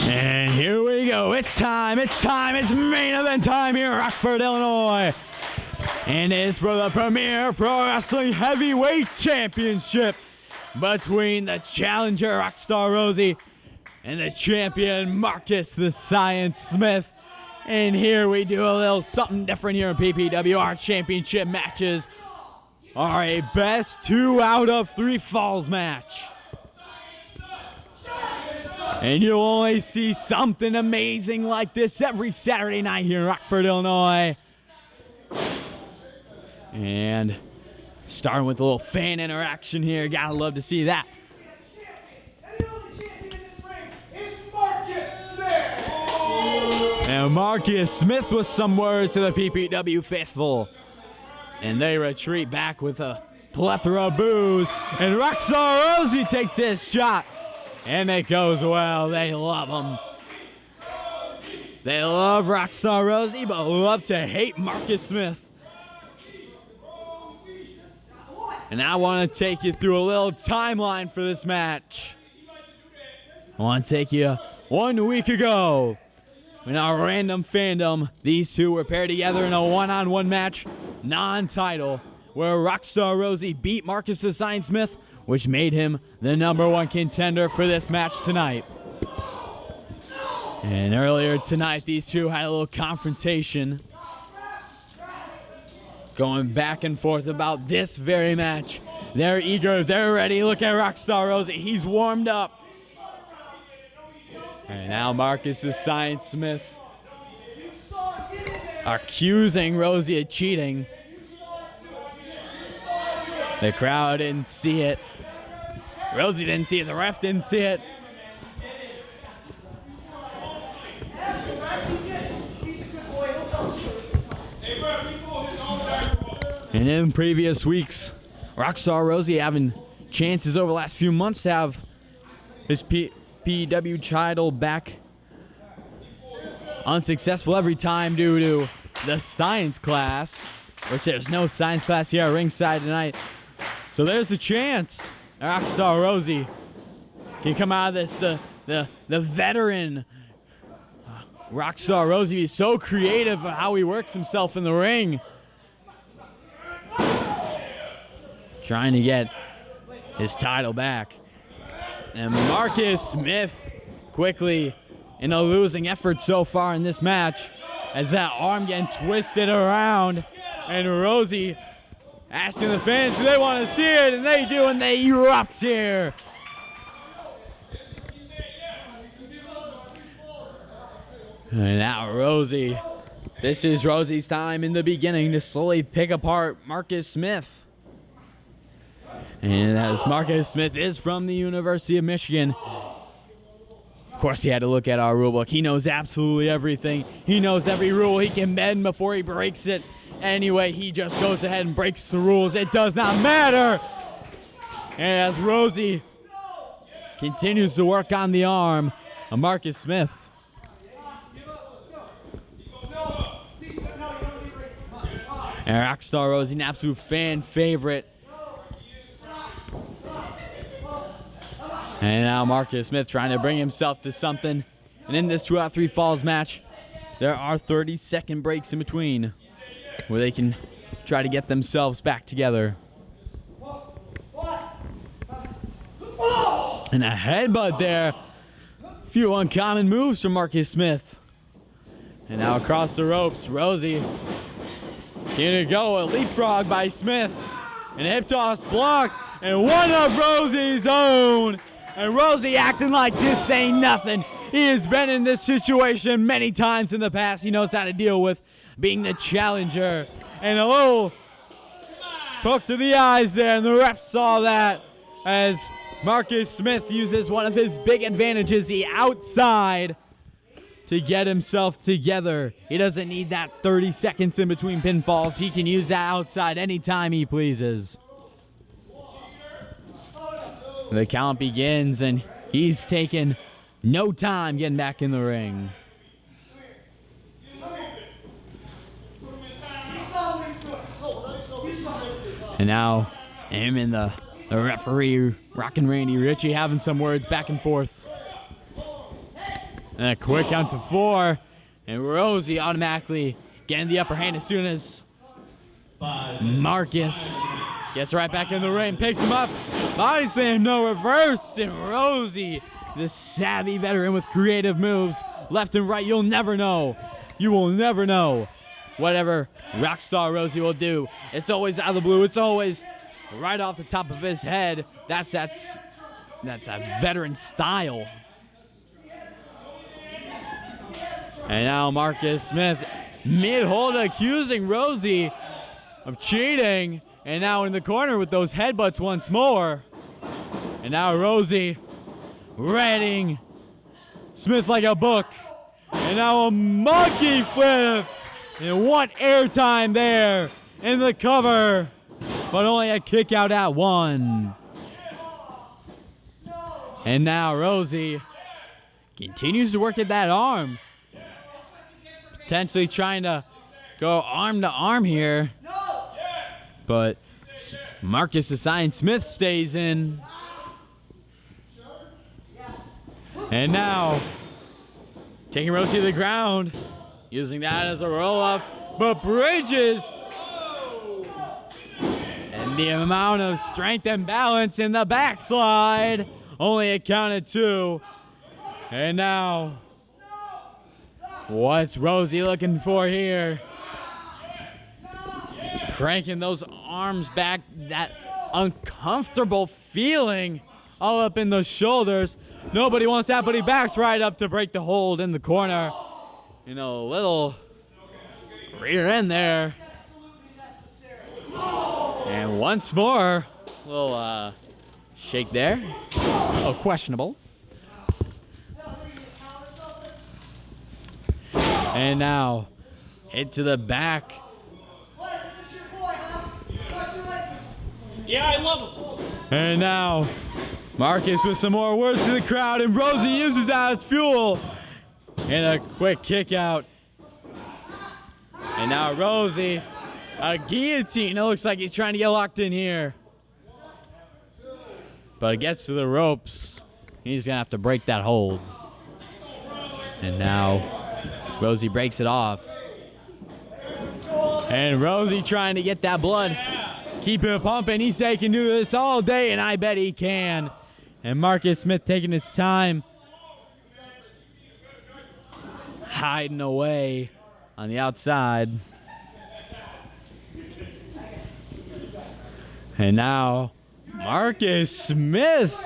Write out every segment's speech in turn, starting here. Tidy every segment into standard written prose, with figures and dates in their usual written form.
And here we go. It's time. It's main event time here in Rockford, Illinois. And it's for the Premier Pro Wrestling Heavyweight Championship between the challenger Rockstar Rosie and the champion Marcus the Science Smith. And here we do a little something different here in PPW. Our championship matches are a best 2 out of 3 falls match. And you'll only see something amazing like this every Saturday night here in Rockford, Illinois. And starting with a little fan interaction here. Gotta love to see that. And Marcus Smith with some words to the PPW faithful. And they retreat back with a plethora of boos. And Rockstar Rosie takes this shot. And it goes well. They love him. They love Rockstar Rosie, but love to hate Marcus Smith. And I want to take you through a little timeline for this match. I want to take you 1 week ago. In our random fandom, these two were paired together in a one-on-one match, non-title, where Rockstar Rosie beat Marcus the Science Smith, which made him the #1 contender for this match tonight. And earlier tonight, these two had a little confrontation, going back and forth about this very match. They're eager, they're ready. Look at Rockstar Rosie, he's warmed up. And now Marcus the Science Smith accusing Rosie of cheating. The crowd didn't see it. Rosie didn't see it. The ref didn't see it. And in previous weeks, Rockstar Rosie having chances over the last few months to have his PPW title back. Unsuccessful every time due to the science class, which there's no science class here at Ringside tonight. So there's a chance Rockstar Rosie can come out of this. The veteran Rockstar Rosie is so creative of how he works himself in the ring. Trying to get his title back. And Marcus Smith quickly in a losing effort so far in this match, as that arm getting twisted around, and Rosie asking the fans do they want to see it, and they do, and they erupt here. And now Rosie, this is Rosie's time in the beginning to slowly pick apart Marcus Smith. And as Marcus Smith is from the University of Michigan, of course he had to look at our rule book. He knows absolutely everything. He knows every rule he can bend before he breaks it. Anyway, he just goes ahead and breaks the rules. It does not matter. And as Rosie continues to work on the arm of Marcus Smith. And Rockstar Rosie, an absolute fan favorite. And now Marcus Smith trying to bring himself to something. And in this 2 out of 3 falls match, there are 30-second breaks in between where they can try to get themselves back together. And a headbutt there. A few uncommon moves from Marcus Smith. And now across the ropes, Rosie continuing to go. A leapfrog by Smith. And a hip toss block. And one of Rosie's own. And Rosie acting like this ain't nothing. He has been in this situation many times in the past. He knows how to deal with being the challenger. And a little poke to the eyes there, and the ref saw that as Marcus Smith uses one of his big advantages, the outside, to get himself together. He doesn't need that 30 seconds in between pinfalls. He can use that outside anytime he pleases. The count begins, and he's taken no time getting back in the ring. And now him and the referee, Rockin' Randy Ritchie, having some words back and forth. And a quick count to 4. And Rosie automatically getting the upper hand as soon as Marcus gets right back in the ring, picks him up. Body slam, no reverse. And Rosie, the savvy veteran with creative moves, left and right. You'll never know. You will never know whatever Rockstar Rosie will do. It's always out of the blue. It's always right off the top of his head. That's a veteran style. And now Marcus Smith mid-hold accusing Rosie of cheating. And now in the corner with those headbutts once more. And now Rosie reading Smith like a book. And now a monkey flip. And what airtime there in the cover. But only a kick out at 1. And now Rosie continues to work at that arm. Potentially trying to go arm to arm here. But Marcus assigns Smith stays in. And now taking Rosie to the ground. Using that as a roll-up. But Bridges. And the amount of strength and balance in the backslide. Only a count of 2. And now, what's Rosie looking for here? Cranking those arms back. That uncomfortable feeling all up in those shoulders. Nobody wants that, but he backs right up to break the hold in the corner. You know, a little rear end there. And once more, a little shake there. Oh, questionable. And now, hit to the back. Yeah, I love him. And now, Marcus with some more words to the crowd, and Rosie uses that as fuel. And a quick kick out. And now Rosie, a guillotine. It looks like he's trying to get locked in here. But it gets to the ropes. He's going to have to break that hold. And now Rosie breaks it off. And Rosie trying to get that blood. Keep it pumping. He said he can do this all day, and I bet he can. And Marcus Smith taking his time. Hiding away on the outside. And now Marcus Smith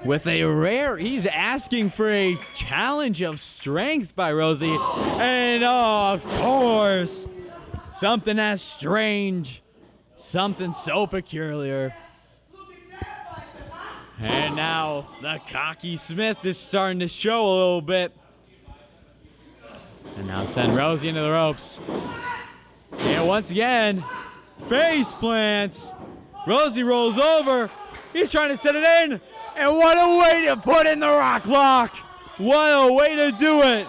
with a rare, he's asking for a challenge of strength by Rosie. And oh, of course, something as strange, something so peculiar. And now the cocky Smith is starting to show a little bit. And now send Rosie into the ropes. And once again, face plants. Rosie rolls over. He's trying to set it in. And what a way to put in the rock lock. What a way to do it.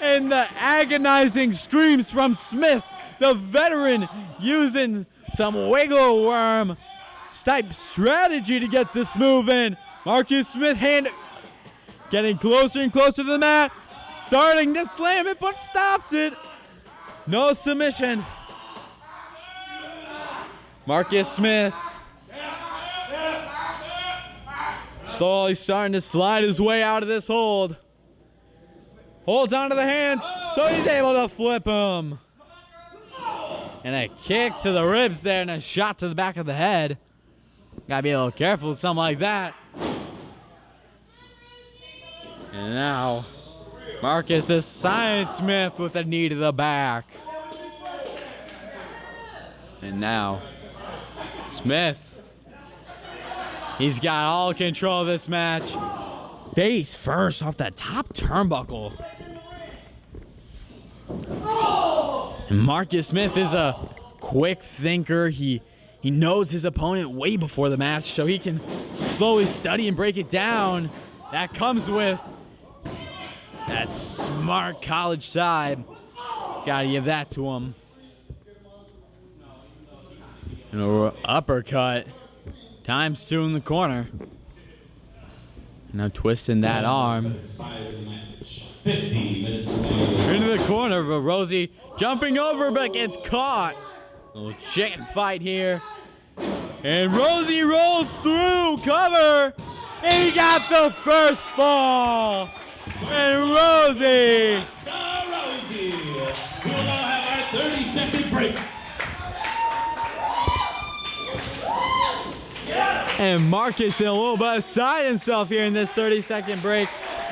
And the agonizing screams from Smith, the veteran, using some wiggle worm type strategy to get this move in. Marcus Smith hand getting closer and closer to the mat. Starting to slam it, but stops it. No submission. Marcus Smith slowly starting to slide his way out of this hold. Holds onto the hands, so he's able to flip him. And a kick to the ribs there and a shot to the back of the head. Gotta be a little careful with something like that. And now Marcus assigns Smith with a knee to the back. And now Smith, he's got all control of this match. Face first off that top turnbuckle. And Marcus Smith is a quick thinker. He knows his opponent way before the match, so he can slowly study and break it down. That comes with That smart college side. Gotta give that to him. An uppercut. Times 2 in the corner. Now twisting that arm. 50 minutes remaining. Into the corner, but Rosie jumping over but gets caught. A little chicken fight here. And Rosie rolls through, cover. And he got the first fall. And Rosie. Rosie. We will now have our 30-second break. And Marcus in a little bit beside himself here in this 30-second break.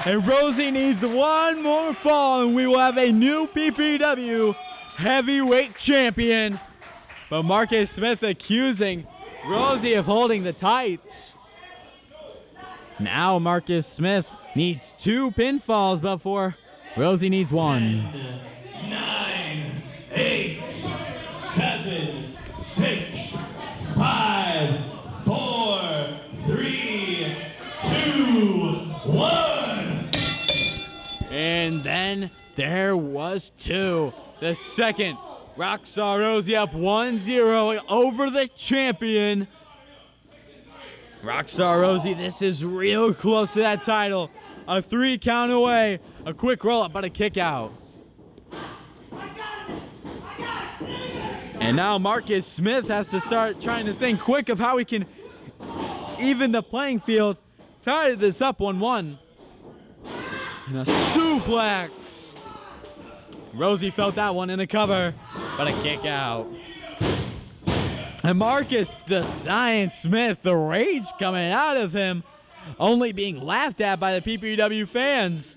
And Rosie needs one more fall, and we will have a new PPW heavyweight champion. But Marcus Smith accusing Rosie of holding the tights. Now Marcus Smith needs 2 pinfalls before Rosie needs 1. 10, 9, 8, 7, 6, 5, 4, 3, 2, 1. And then there was 2. The second, Rockstar Rosie up 1-0 over the champion. Rockstar Rosie, this is real close to that title. A 3 count away. A quick roll up, but a kick out. And now Marcus Smith has to start trying to think quick of how he can even the playing field. Tied this up 1-1. And a suplex. Rosie felt that one in a cover, but a kick out. And Marcus, the Science Smith, the rage coming out of him, only being laughed at by the PPW fans.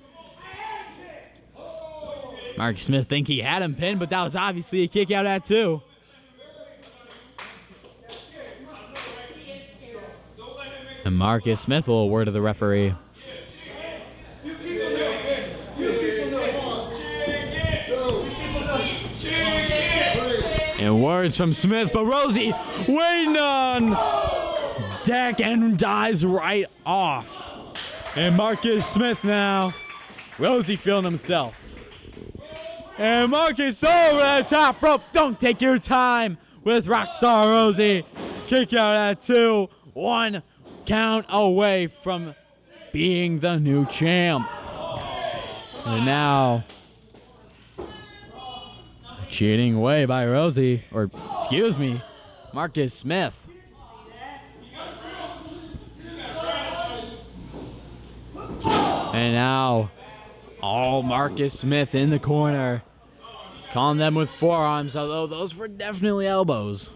Marcus Smith think he had him pinned, but that was obviously a kick out at 2. And Marcus Smith will word to the referee. And words from Smith, but Rosie waiting on deck and dies right off. And Marcus Smith now. Rosie feeling himself. And Marcus over the top rope. Don't take your time with Rockstar Rosie. Kick out at 2. 1 count away from being the new champ. And now, cheating away by Rosie, or excuse me, Marcus Smith. And now, all Marcus Smith in the corner. Calling them with forearms, although those were definitely elbows.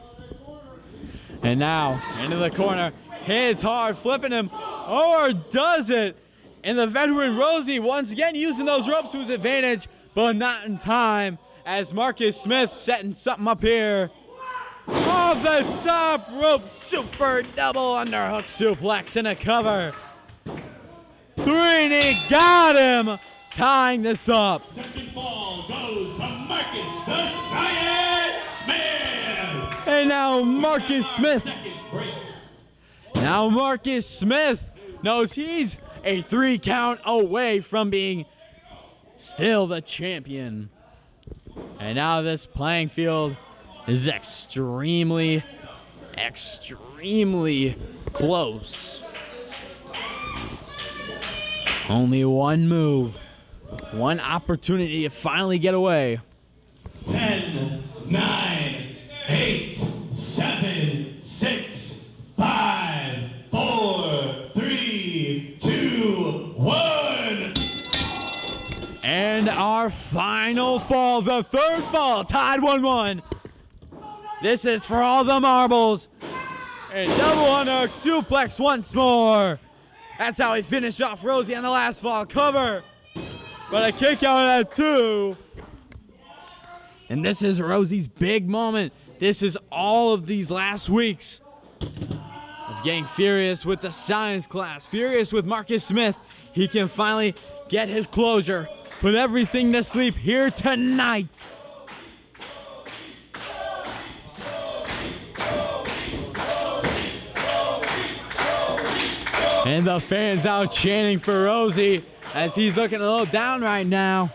And now, into the corner. Hits hard, flipping him, or does it? And the veteran Rosie once again using those ropes to his advantage, but not in time, as Marcus Smith setting something up here. Off the top rope, super double underhook suplex and a cover. 3, and he got him, tying this up. Second ball goes to Marcus the Science Smith. And now Marcus Smith. Second break. Now Marcus Smith knows he's a 3 count away from being still the champion. And now this playing field is extremely close. Only one move, one opportunity to finally get away. 10, 9, 8, 7, 6, 5, 4, 3, 2, 1. And our final fall, the third fall, tied 1-1. This is for all the marbles. And double underhook suplex once more. That's how we finish off Rosie on the last fall cover. But a kick out at 2. And this is Rosie's big moment. This is all of these last weeks of getting furious with the science class, furious with Marcus Smith. He can finally get his closure, put everything to sleep here tonight. And the fans now chanting for Rosie as he's looking a little down right now.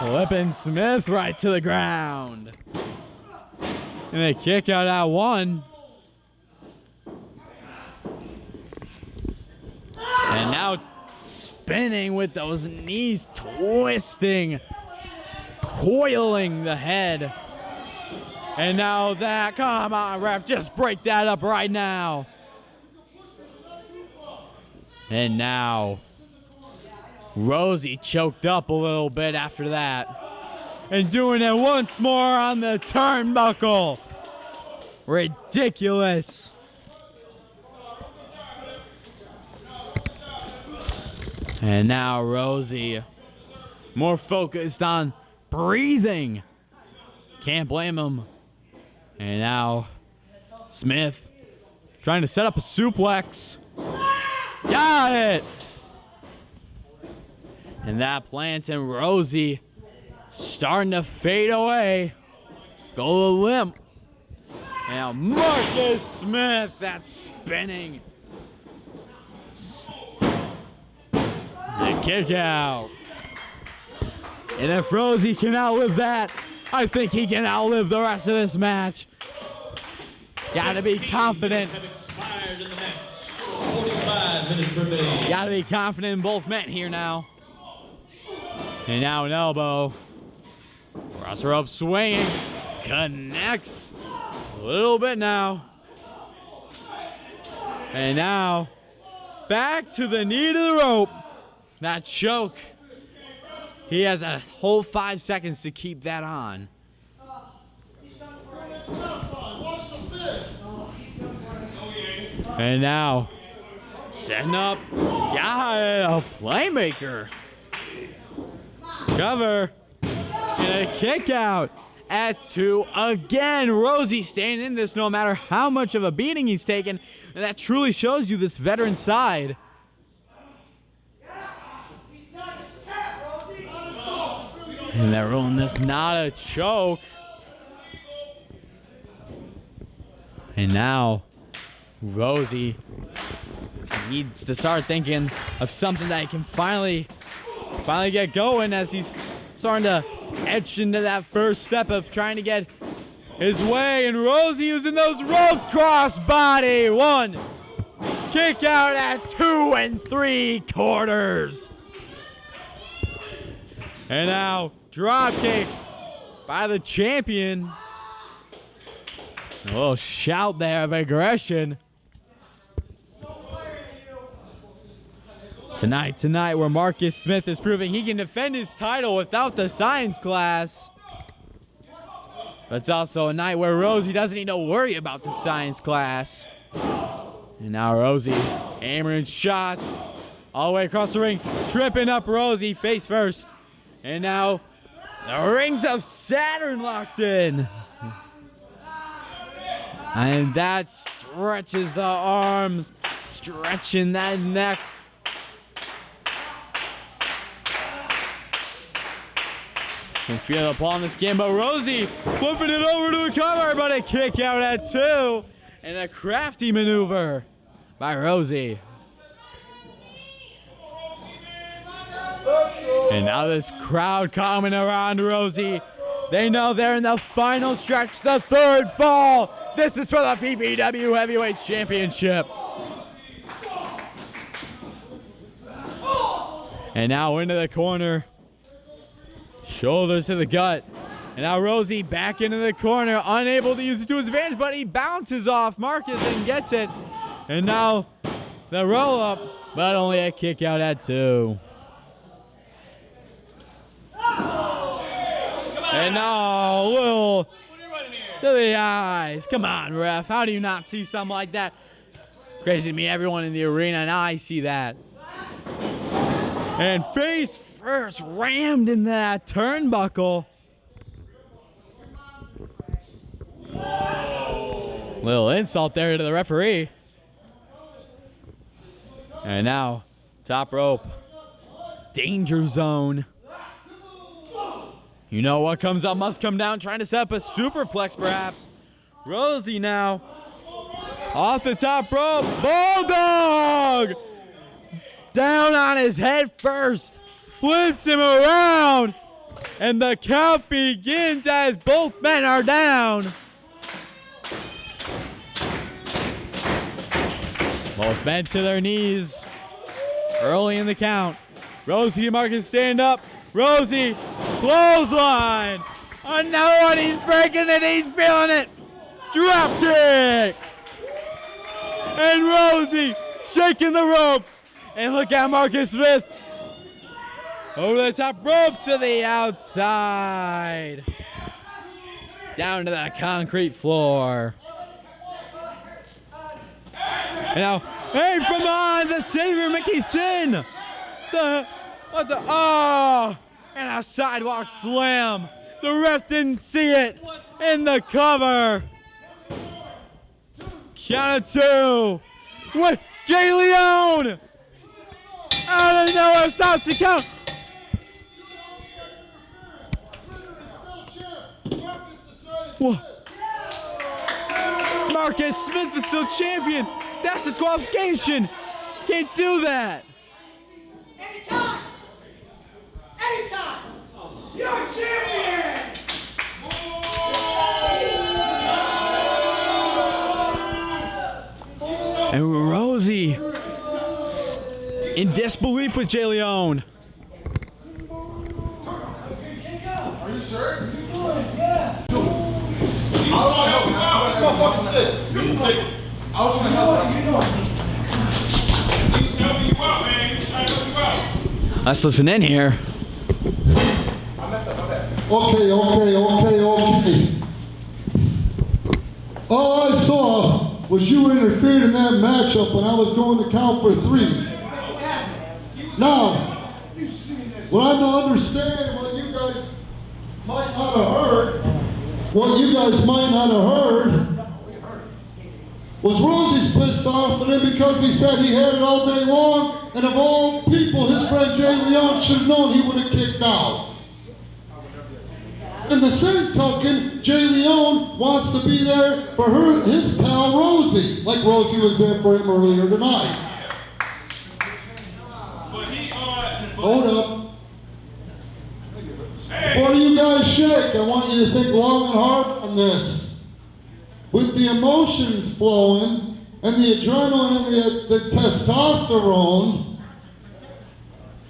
Flipping Smith right to the ground. And a kick out at 1. And now spinning with those knees, twisting, coiling the head. And now that, come on, ref, just break that up right now. And now, Rosie choked up a little bit after that. And doing it once more on the turnbuckle. Ridiculous. And now Rosie, more focused on breathing. Can't blame him. And now Smith trying to set up a suplex. Got it! And that plants, and Rosie starting to fade away. Go to limp. And now Marcus Smith, that's spinning. The kick out. And if Rosie can outlive that, I think he can outlive the rest of this match. Gotta be confident. Gotta be confident in both men here now. And now an elbow. Cross the rope swinging. Connects a little bit now. And now back to the knee to the rope. That choke. He has a whole 5 seconds to keep that on. And now setting up. Got it. A playmaker. Cover. And a kick out at 2. Again, Rosie staying in this no matter how much of a beating he's taken. And that truly shows you this veteran side. And they're rolling this, not a choke. And now Rosie needs to start thinking of something that he can finally get going, as he's starting to etch into that first step of trying to get his way. And Rosie using those ropes, cross body. 1. Kick out at 2 3/4. And now drop kick by the champion. A little shout there of aggression. Tonight where Marcus Smith is proving he can defend his title without the science class. But it's also a night where Rosie doesn't need to worry about the science class. And now Rosie hammering shots all the way across the ring, tripping up Rosie face first. And now the rings of Saturn locked in. And that stretches the arms, stretching that neck. Can feel the pull on the skin, but Rosie flipping it over to the cover, but a kick out at 2. And a crafty maneuver by Rosie. And now this crowd coming around Rosie. They know they're in the final stretch, the 3rd fall. This is for the PPW Heavyweight Championship. And now into the corner. Shoulders to the gut. And now Rosie back into the corner, unable to use it to his advantage, but he bounces off Marcus and gets it. And now the roll up, but only a kick out at 2. And now a little to the eyes. Come on, ref. How do you not see something like that? Crazy to me, everyone in the arena, and I see that. And face first rammed in that turnbuckle. Little insult there to the referee. And now, top rope. Danger zone. You know what comes up must come down, trying to set up a superplex perhaps. Rosie now Off the top rope, Bulldog! Down on his head first, flips him around, and the count begins as both men are down. Both men to their knees early in the count. Rosie and Marcus stand up. Rosie, clothesline. Another one, he's breaking it, he's feeling it. Drop kick. And Rosie shaking the ropes. And look at Marcus Smith. Over the top rope to the outside. Down to that concrete floor. And now, hey, from behind, the Savior, Mickey Sin. And a sidewalk slam. The ref didn't see it in the cover. Count of two. What? Jay Leone out of nowhere stops the count. What? Marcus Smith is still champion. That's disqualification. Can't do that. Anytime. Anytime. You're champion. And Rosie in disbelief with Jay Leone. Are you sure? Yeah. I was trying to help you. Motherfucker said. I was trying to help you. He's helping you out, man. He's trying to help you out. Let's listen in here. I messed up, my bad. Okay. All I saw was you interfered in that matchup when I was going to count for 3. Now, what I don't understand, what you guys might not have heard, was Rosie's pissed off at him because he said he had it all day long, and of all people, his friend Jay Leone should have known he would have kicked out. In the same token, Jay Leone wants to be there for his pal Rosie, like Rosie was there for him earlier tonight. Hold up. Before you guys shake, I want you to think long and hard on this. With the emotions flowing and the adrenaline and the testosterone,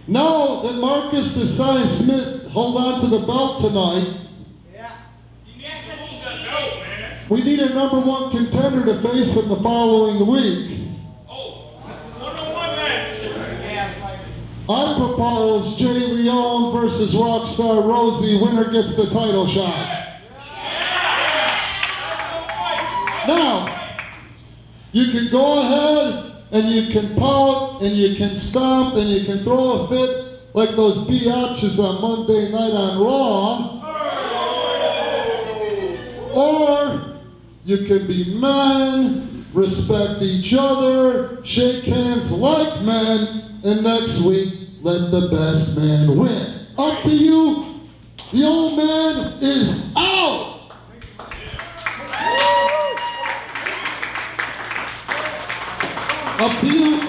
now that Marcus Desai Smith hold on to the belt tonight, we need a #1 contender to face him the following week. One-on-one match. I propose Jay Leone versus Rockstar Rosie. Winner gets the title shot. Now, you can go ahead and you can pout and you can stomp and you can throw a fit like those biatches on Monday night on Raw. Or you can be men, respect each other, shake hands like men, and next week, let the best man win. Up to you. The old man is out. Up to you.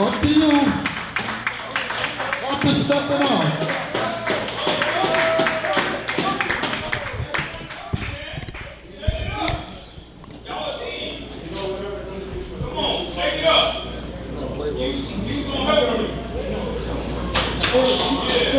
Up is stepping out. He's gonna help you. Yeah.